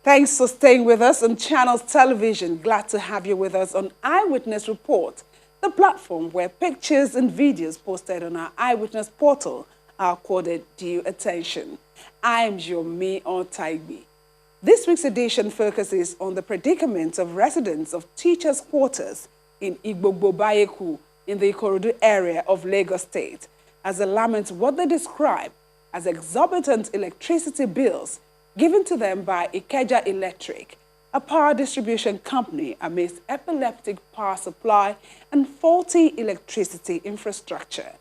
Thanks for staying with us on Channels Television. Glad to have you with us on Eyewitness Report, the platform where pictures and videos posted on our Eyewitness portal are accorded due attention. I am Yomi Otaibi. This week's edition focuses on the predicament of residents of teachers' quarters in Lgbogbo in the Ikorodu area of Lagos State, as they lament what they describe as exorbitant electricity bills given to them by Ikeja Electric, a power distribution company amidst epileptic power supply and faulty electricity infrastructure.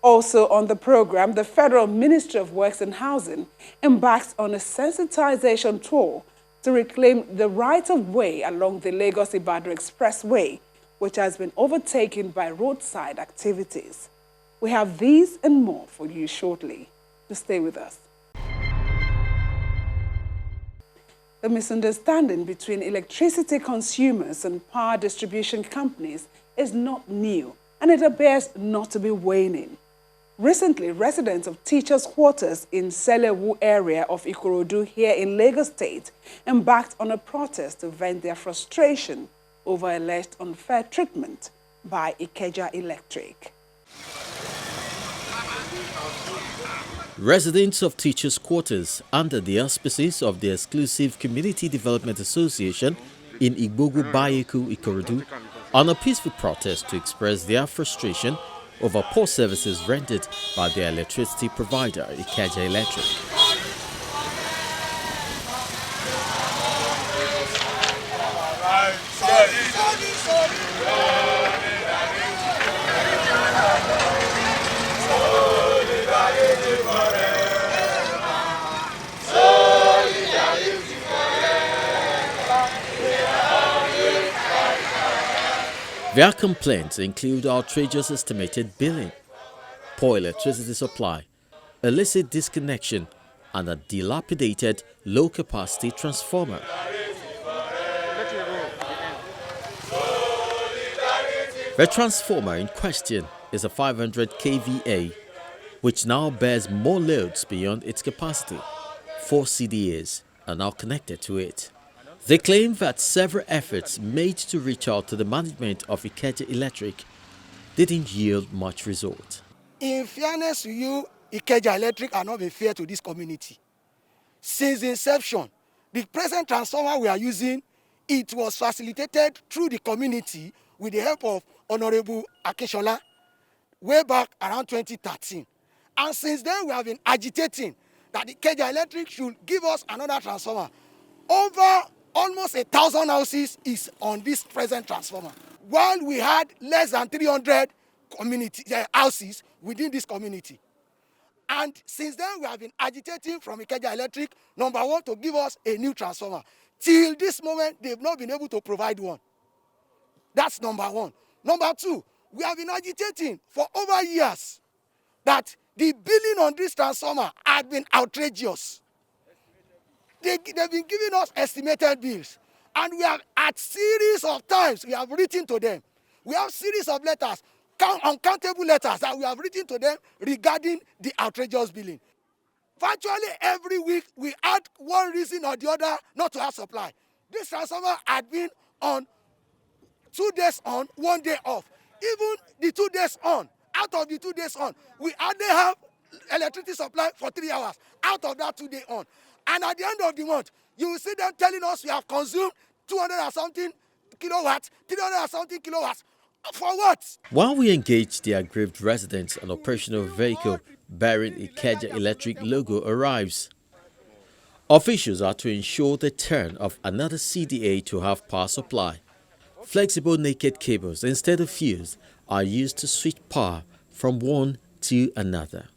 Also on the program, the Federal Ministry of Works and Housing embarks on a sensitization tour to reclaim the right-of-way along the Lagos-Ibadan Expressway, which has been overtaken by roadside activities. We have these and more for you shortly. To stay with us. The misunderstanding between electricity consumers and power distribution companies is not new, and it appears not to be waning. Recently, residents of teachers' quarters in Selewu area of Ikorodu here in Lagos State embarked on a protest to vent their frustration over alleged unfair treatment by Ikeja Electric. Residents of teachers' quarters, under the auspices of the exclusive Community Development Association in Lgbogbo Ikorodu, on a peaceful protest to express their frustration over poor services rendered by their electricity provider, Ikeja Electric. Their complaints include outrageous estimated billing, poor electricity supply, illicit disconnection, and a dilapidated low-capacity transformer. The transformer in question is a 500 kVA, which now bears more loads beyond its capacity. 4 CDAs are now connected to it. They claim that several efforts made to reach out to the management of Ikeja Electric didn't yield much result. In fairness to you, Ikeja Electric are not been fair to this community. Since the inception, the present transformer we are using, it was facilitated through the community with the help of Honorable Akeshola way back around 2013. And since then, we have been agitating that Ikeja Electric should give us another transformer. Over almost 1,000 houses is on this present transformer, while we had less than 300 houses within this community. And since then, we have been agitating from Ikeja Electric, number one, to give us a new transformer. Till this moment, they've not been able to provide one. That's number one. Number two, we have been agitating for over years that the billing on this transformer had been outrageous. They've been giving us estimated bills, and we have, at series of times, we have written to them. We have series of letters, uncountable letters that we have written to them regarding the outrageous billing. Virtually every week, we had one reason or the other not to have supply. This transformer had been on 2 days on, 1 day off. Even the 2 days on, out of the 2 days on, we hardly have electricity supply for 3 hours out of that 2 day on. And at the end of the month, you will see them telling us we have consumed 200 and something kilowatts, 300 and something kilowatts. For what? While we engage the aggrieved residents, an operational vehicle bearing Ikeja Electric logo arrives. Officials are to ensure the turn of another CDA to have power supply. Flexible naked cables instead of fuse are used to switch power from one to another.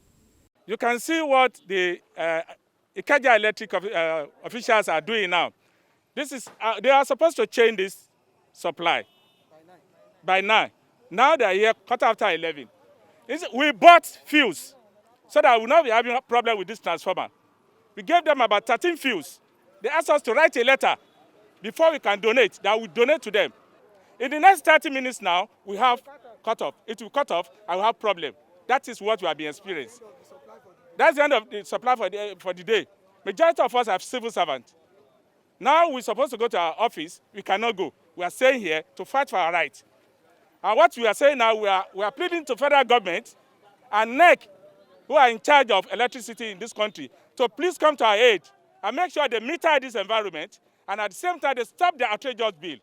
You can see what the Ikeja Electric officials are doing now. This is they are supposed to change this supply by 9. Now they are here quarter after 11. We bought fuse so that we will not be having a problem with this transformer. We gave them about 13 fuse. They asked us to write a letter before we can donate, that we donate to them. In the next 30 minutes now, we have cut off. It will cut off and we have problem. That is what we have been experiencing. That's the end of the supply for the day. Majority of us are civil servants. Now we're supposed to go to our office. We cannot go. We are staying here to fight for our rights. And what we are saying now, we are pleading to federal government and NEC, who are in charge of electricity in this country, to please come to our aid and make sure they meter this environment, and at the same time they stop the outrageous bill.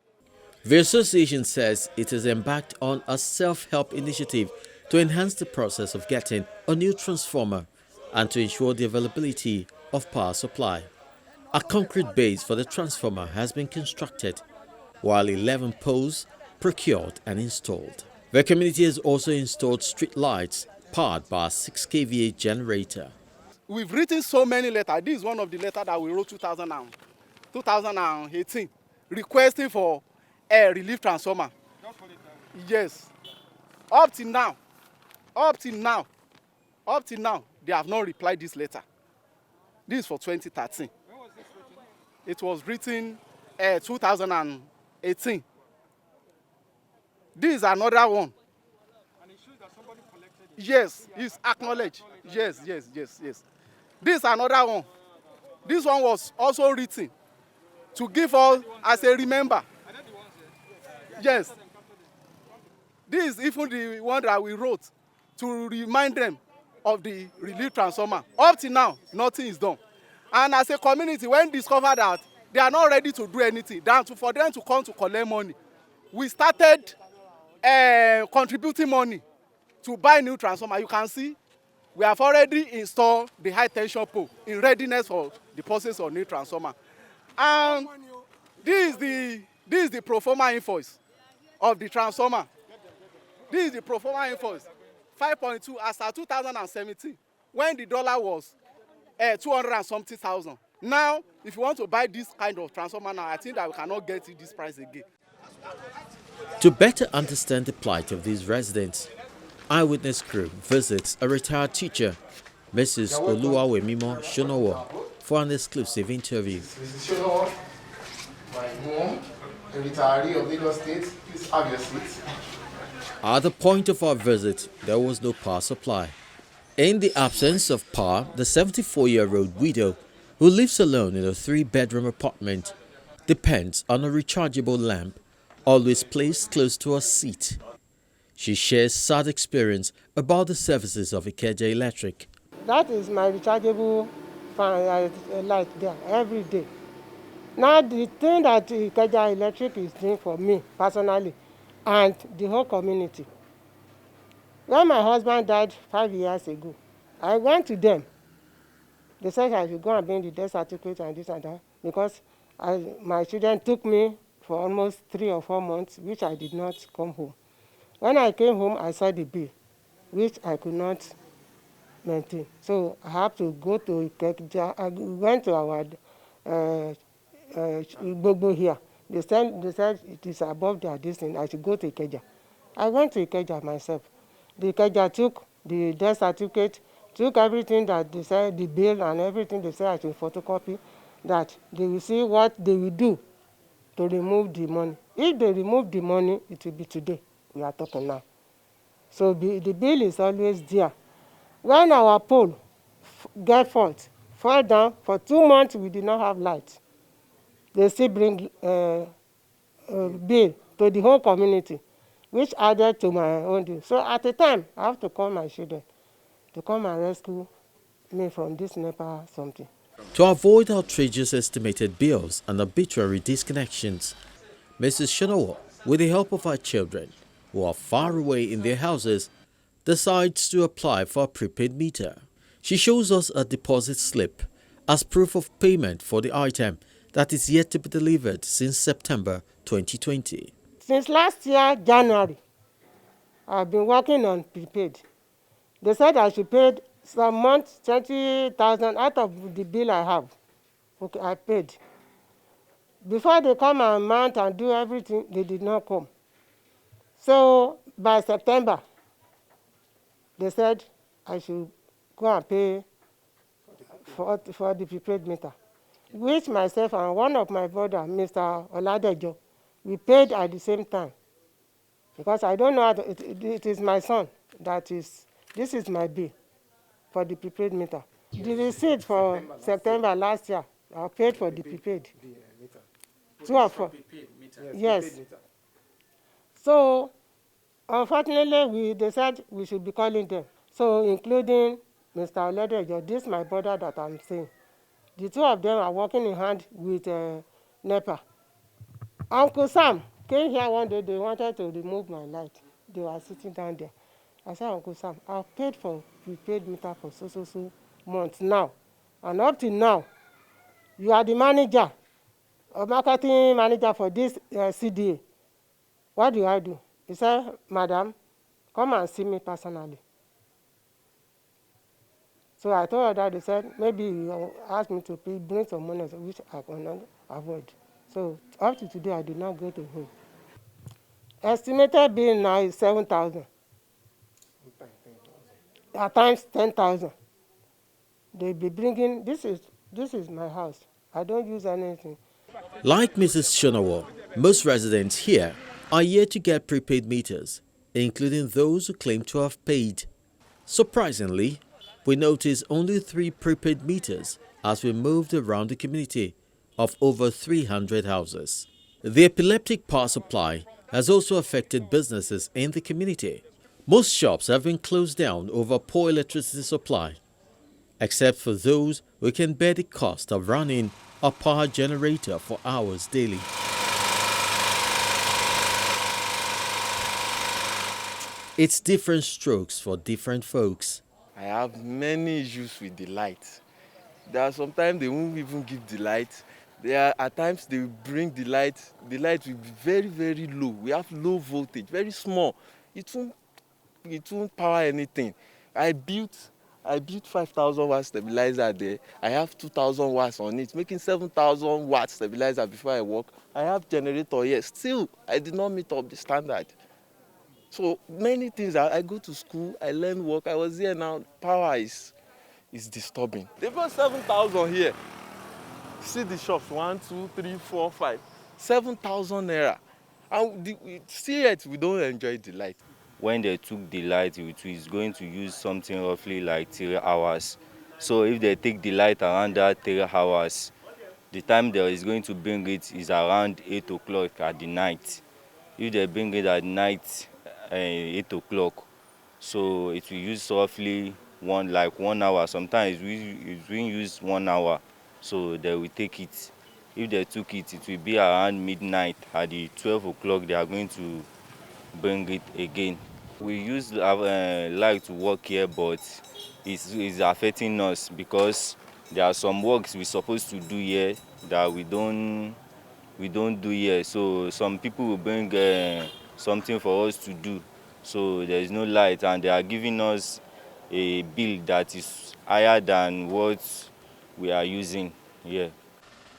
The association says it has embarked on a self-help initiative to enhance the process of getting a new transformer and to ensure the availability of power supply. A concrete base for the transformer has been constructed, while 11 poles procured and installed. The community has also installed street lights powered by a 6 kVA generator. We've written so many letters. This is one of the letters that we wrote 2018, requesting for a relief transformer. Yes. Up till now, they have not replied this letter. This is for 2013. When was this written? It was written 2018. This is another one. And it shows that somebody collected it. Yes, it's acknowledged. Yes. This is another one. This one was also written to give us as a remember. Yes. This is even the one that we wrote to remind them of the relief transformer. Up to now, nothing is done. And as a community, when discovered that they are not ready to do anything, for them to come to collect money, we started contributing money to buy new transformer. You can see we have already installed the high tension pole in readiness for the process of new transformer. And this is the pro forma invoice of the transformer. This is the pro forma invoice, 5.2 as at 2017, when the dollar was 200 and something thousand. Now, if you want to buy this kind of transformer now, I think that we cannot get it this price again. To better understand the plight of these residents, Eyewitness crew visits a retired teacher, Mrs. Oluwawemimo Shonowo, for an exclusive interview. Mrs. Shonowo, my mom, a retiree of Lagos State, please have your seat. At the point of our visit, there was no power supply. In the absence of power, the 74-year-old widow, who lives alone in a 3-bedroom apartment, depends on a rechargeable lamp always placed close to her seat. She shares sad experience about the services of Ikeja Electric. That is my rechargeable fan, light there every day. Now the thing that Ikeja Electric is doing for me personally and the whole community. When my husband died 5 years ago, I went to them. They said I should go and bring the death certificate and this and that because my children took me for almost 3 or 4 months, which I did not come home. When I came home, I saw the bill, which I could not maintain. So I have to go to Ikeja. I went to our lgbogbo here. They said it is above their distance. I should go to Ikeja. I went to Ikeja myself. The Ikeja took the death certificate, took everything that they said, the bill and everything they said I should photocopy, that they will see what they will do to remove the money. If they remove the money, it will be today. We are talking now. So the bill is always there. When our pole get fault, fall down, for 2 months we did not have light. They still bring bill to the whole community, which added to my own deal. So at the time, I have to call my children to come and rescue me from this NEPA something. To avoid outrageous estimated bills and arbitrary disconnections, Mrs. Shonowo, with the help of her children, who are far away in their houses, decides to apply for a prepaid meter. She shows us a deposit slip as proof of payment for the item that is yet to be delivered since September 2020. Since last year, January, I've been working on prepaid. They said I should pay some months 20,000 out of the bill I have. Okay, I paid. Before they come and mount and do everything, they did not come. So by September, they said I should go and pay for the prepaid meter, which myself and one of my brothers, Mr. Oladejo, we paid at the same time. Because I don't know how to, it is my son this is my bill for the prepaid meter. The receipt for September last year, I paid for the prepaid. 2 or 4. Yes. So, unfortunately, they said we should be calling them. So, including Mr. Oledejo, this is my brother that I'm saying. The 2 of them are working in hand with NEPA. Uncle Sam came here one day, they wanted to remove my light. They were sitting down there. I said, Uncle Sam, I've paid for prepaid meter for so months now. And up to now, you are the manager, or marketing manager for this CDA. What do I do? He said, Madam, come and see me personally. So I told her that. They said, maybe you ask me to bring some money, which I cannot avoid. So up to today, I did not go to him. Estimated bill now is 7,000. At times 10,000. They be bringing, this is my house. I don't use anything. Like Mrs. Shonawa, most residents here are yet to get prepaid meters, including those who claim to have paid. Surprisingly, we noticed only 3 prepaid meters as we moved around the community of over 300 houses. The epileptic power supply has also affected businesses in the community. Most shops have been closed down over poor electricity supply, except for those who can bear the cost of running a power generator for hours daily. It's different strokes for different folks. I have many issues with the light. There are sometimes they won't even give the light. There are at times they will bring the light will be very, very low. We have low voltage, very small. It won't power anything. I built 5,000 watt stabilizer there. I have 2,000 watts on it, making 7,000 watt stabilizer before I work. I have generator here. Still, I did not meet up the standard. So many things. I go to school, I learn work. I was here now. Power is disturbing. They've got 7,000 here. See the shops, 1, 2, 3, 4, 5. 7,000 naira. And still yet we don't enjoy the light. When they took the light, it is going to use something roughly like 3 hours. So if they take the light around that 3 hours, the time they is going to bring it is around 8 o'clock at the night. If they bring it at night, 8 o'clock, so it will use roughly 1 hour. Sometimes it's being used 1 hour, so they will take it. If they took it, it will be around midnight. At the 12 o'clock, they are going to bring it again. We use light to work here, but it's affecting us because there are some works we're supposed to do here that we don't do here. So some people will bring something for us to do. So there is no light, and they are giving us a bill that is higher than what we are using here.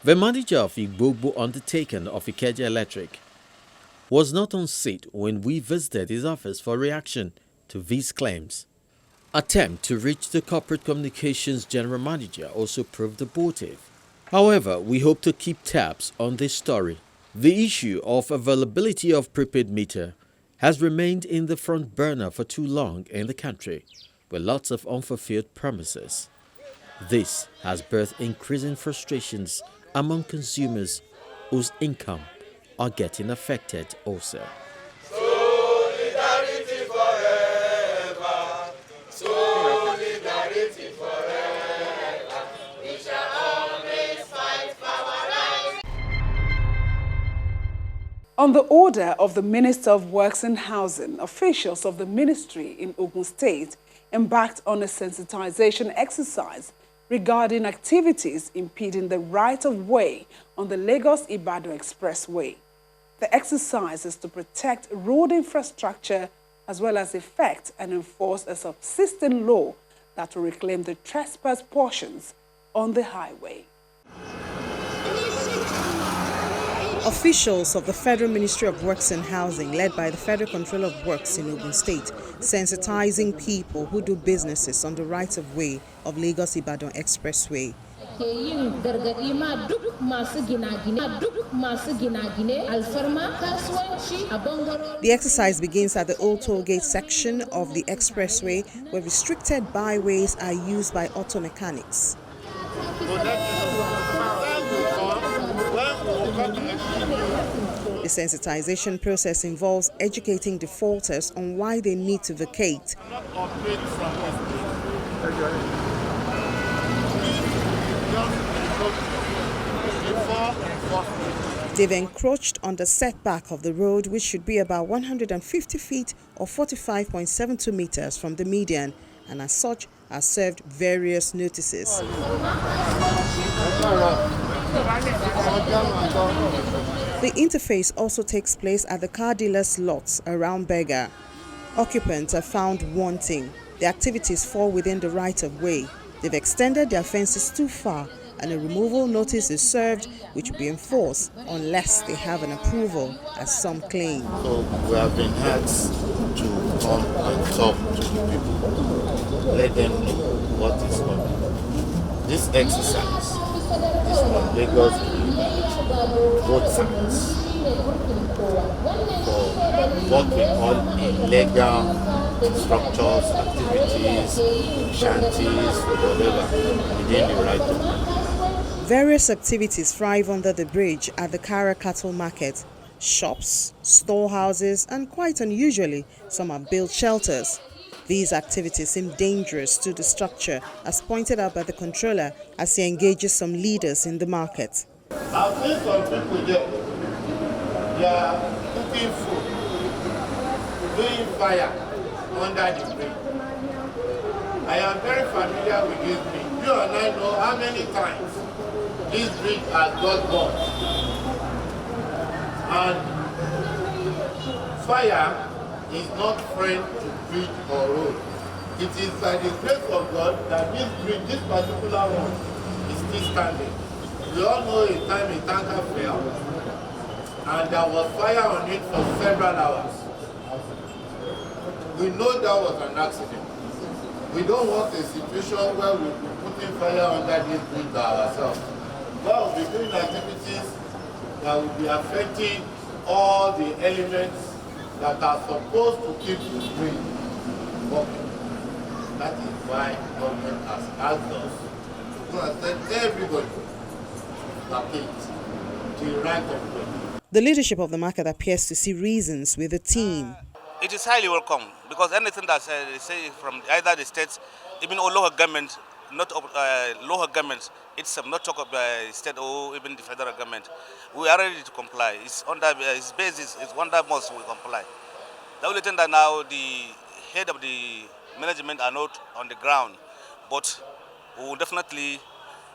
The manager of lgbogbo undertaking of Ikeja Electric was not on seat when we visited his office for reaction to these claims. Attempt to reach the corporate communications general manager also proved abortive. However, we hope to keep tabs on this story. The issue of availability of prepaid meter has remained in the front burner for too long in the country, with lots of unfulfilled promises. This has birthed increasing frustrations among consumers whose income are getting affected also. Solidarity forever. Solidarity forever. We shall always fight for our rights. On the order of the Minister of Works and Housing, officials of the ministry in Ogun State embarked on a sensitization exercise regarding activities impeding the right-of-way on the Lagos-Ibadan Expressway. The exercise is to protect road infrastructure as well as effect and enforce a subsisting law that will reclaim the trespass portions on the highway. Officials of the Federal Ministry of Works and Housing, led by the Federal Controller of Works in Ogun State, sensitizing people who do businesses on the right-of-way of Lagos-Ibadan Expressway. The exercise begins at the old toll gate section of the expressway, where restricted byways are used by auto mechanics. sensitization process involves educating defaulters on why they need to vacate. They've encroached on the setback of the road, which should be about 150 feet or 45.72 meters from the median, and as such are served various notices. The interface also takes place at the car dealers' lots around Bega. Occupants are found wanting. The activities fall within the right-of-way. They've extended their fences too far, and a removal notice is served, which will be enforced unless they have an approval, as some claim. So we have been asked to come and talk to the people, let them know what is coming. This exercise is from Lagos to Ibadan, both sides, for what we call illegal structures, activities, shanties, whatever, within the right of way. Various activities thrive under the bridge at the Kara Cattle Market. Shops, storehouses, and quite unusually, some have built shelters. These activities seem dangerous to the structure, as pointed out by the controller as he engages some leaders in the market. I've seen some people there, they are cooking food, doing fire under the bridge. I am very familiar with this bridge. You and I know how many times this bridge has got burned. And fire is not friend to bridge or road. It is by the grace of God that this bridge, this particular one, is still standing. We all know a time a tanker fell, and there was fire on it for several hours. We know that was an accident. We don't want a situation where we will be putting fire under this bridge by ourselves. God will be doing activities that will be affecting all the elements that are supposed to keep the bridge working. That is why government has asked us to tell everybody to vacate the right of way. The leadership of the market appears to see reasons with the team. It is highly welcome because anything that they say from either the states, even or local government, not local government itself, not talk of the state or even the federal government, we are ready to comply. It's under its basis, it's one that must we comply. The only thing that now the head of the management are not on the ground, but we will definitely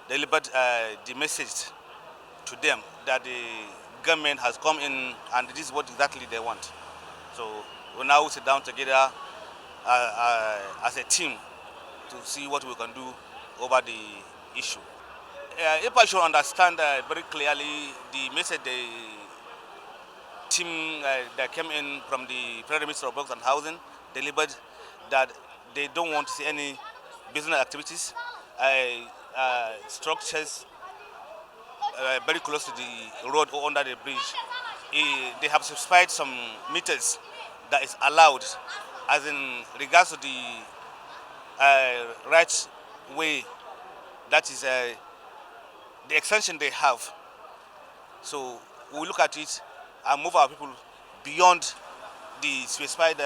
deliver the message to them that the government has come in and this is what exactly they want. So we now sit down together as a team to see what we can do over the issue. If I should understand very clearly the message the team that came in from the Federal Ministry of Works and Housing delivered that they don't want to see any business activities, structures very close to the road or under the bridge. They have specified some meters that is allowed, as in regards to the right way, that is the extension they have. So we look at it and move our people beyond the specified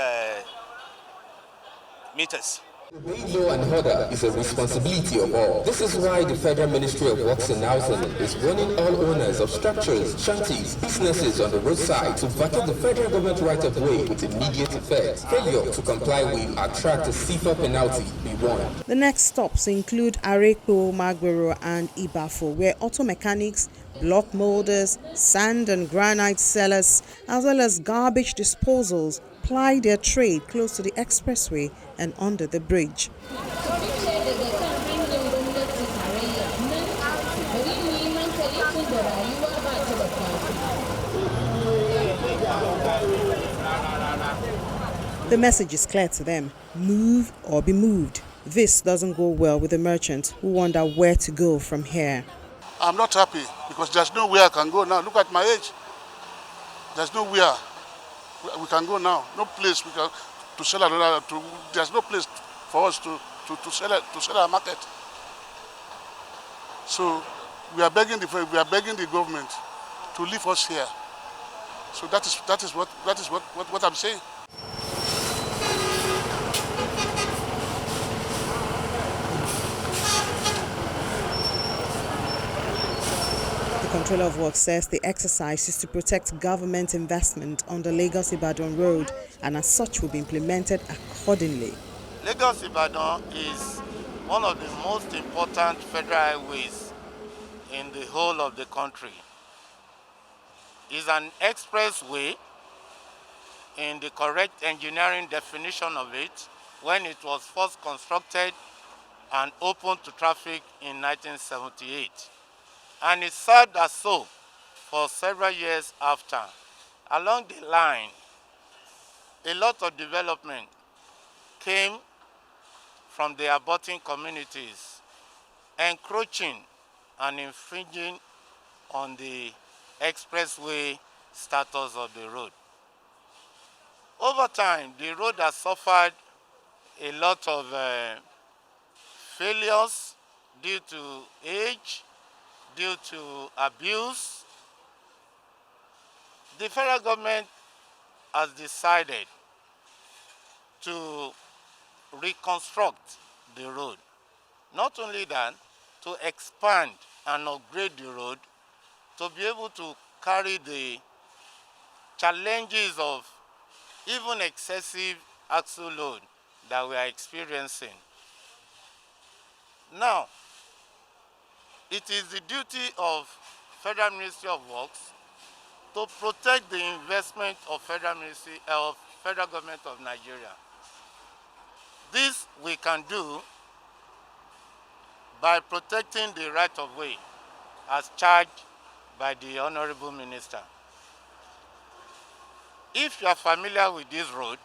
meters. Obeying law and order is a responsibility of all. This is why the Federal Ministry of Works and Housing is warning all owners of structures, shanties, businesses on the roadside to vacate the federal government right-of-way with immediate effect. Failure to comply will attract a severe penalty. Be warned. The next stops include Arepo, Magbero, and Ibafo, where auto mechanics, block molders, sand and granite sellers, as well as garbage disposals, ply their trade close to the expressway and under the bridge. The message is clear to them: move or be moved. This doesn't go well with the merchants who wonder where to go from here. I'm not happy because there's nowhere I can go now. Look at my age. There's nowhere we can go now. No place we can to sell another. There's no place for us to sell our market. So we are begging the government to leave us here. So that is what I'm saying. The Controller of Works says the exercise is to protect government investment on the Lagos-Ibadan road and as such will be implemented accordingly. Lagos-Ibadan is one of the most important federal highways in the whole of the country. It's an expressway in the correct engineering definition of it when it was first constructed and opened to traffic in 1978. And it served as so for several years after. Along the line, a lot of development came from the abutting communities, encroaching and infringing on the expressway status of the road. Over time, the road has suffered a lot of failures due to age, due to abuse. The federal government has decided to reconstruct the road. Not only that, to expand and upgrade the road to be able to carry the challenges of even excessive axle load that we are experiencing. Now, it is the duty of Federal Ministry of Works to protect the investment of Federal Government of Nigeria. This we can do by protecting the right of way as charged by the Honorable Minister. If you are familiar with this road,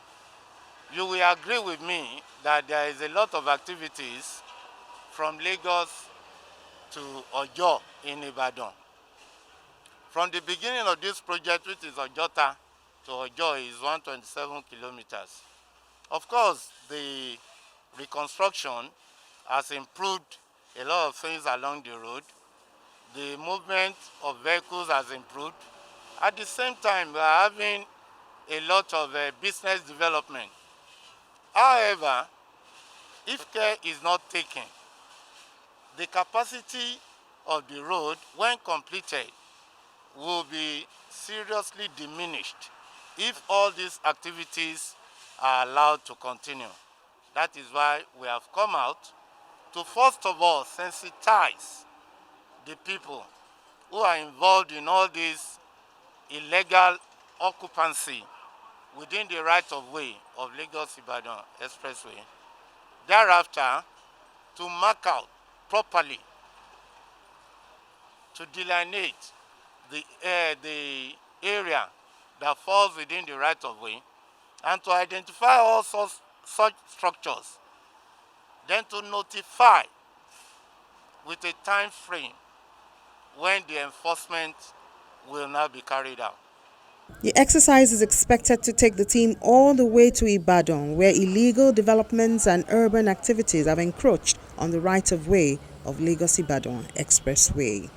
you will agree with me that there is a lot of activities from Lagos to Ojo in Ibadan. From the beginning of this project, which is Ojota to Ojo, is 127 kilometers. Of course, the reconstruction has improved a lot of things along the road. The movement of vehicles has improved. At the same time, we are having a lot of business development. However, if care is not taken, the capacity of the road, when completed, will be seriously diminished if all these activities are allowed to continue. That is why we have come out to first of all sensitize the people who are involved in all this illegal occupancy within the right of way of Lagos-Ibadan Expressway. Thereafter, to mark out properly, to delineate the area that falls within the right of way, and to identify all such structures, then to notify with a time frame when the enforcement will now be carried out. The exercise is expected to take the team all the way to Ibadan, where illegal developments and urban activities have encroached on the right-of-way of Lagos-Ibadan Expressway.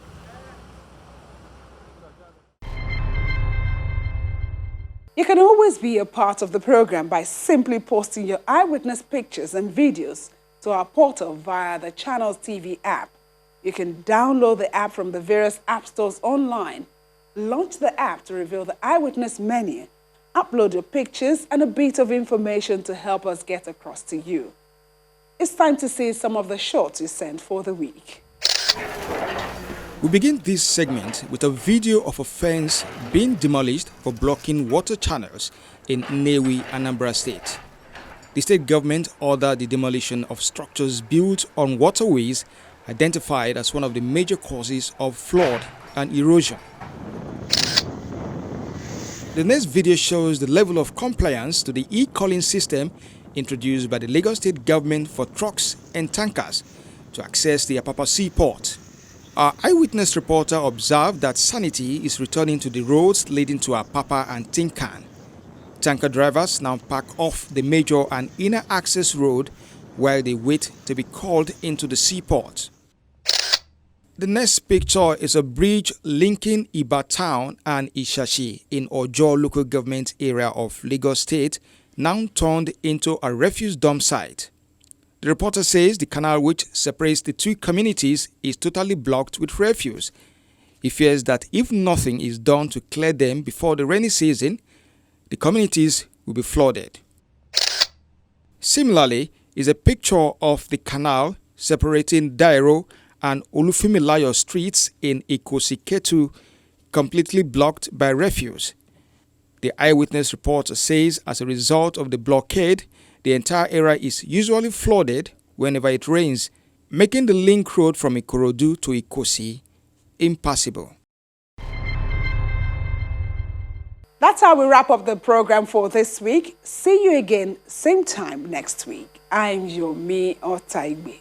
You can always be a part of the program by simply posting your eyewitness pictures and videos to our portal via the Channels TV app. You can download the app from the various app stores online. Launch the app to reveal the eyewitness menu. Upload your pictures and a bit of information to help us get across to you. It's time to see some of the shorts you sent for the week. We begin this segment with a video of a fence being demolished for blocking water channels in Nnewi, Anambra State. The state government ordered the demolition of structures built on waterways identified as one of the major causes of flood and erosion. The next video shows the level of compliance to the e-calling system introduced by the Lagos State government for trucks and tankers to access the Apapa seaport. Our eyewitness reporter observed that sanity is returning to the roads leading to Apapa and Tinkan. Tanker drivers now park off the major and inner access road while they wait to be called into the seaport. The next picture is a bridge linking Iba town and Ishashi in Ojo local government area of Lagos State, now turned into a refuse dump site. The reporter says the canal which separates the two communities is totally blocked with refuse. He fears that if nothing is done to clear them before the rainy season, the communities will be flooded. Similarly, is a picture of the canal separating Dairo and Olufumilayo streets in Ikosi, Ketu, completely blocked by refuse. The Eyewitness Report says as a result of the blockade, the entire area is usually flooded whenever it rains, making the link road from Ikorodu to Ikosi impassable. That's how we wrap up the program for this week. See you again, same time next week. I'm Yomi Otaigbe.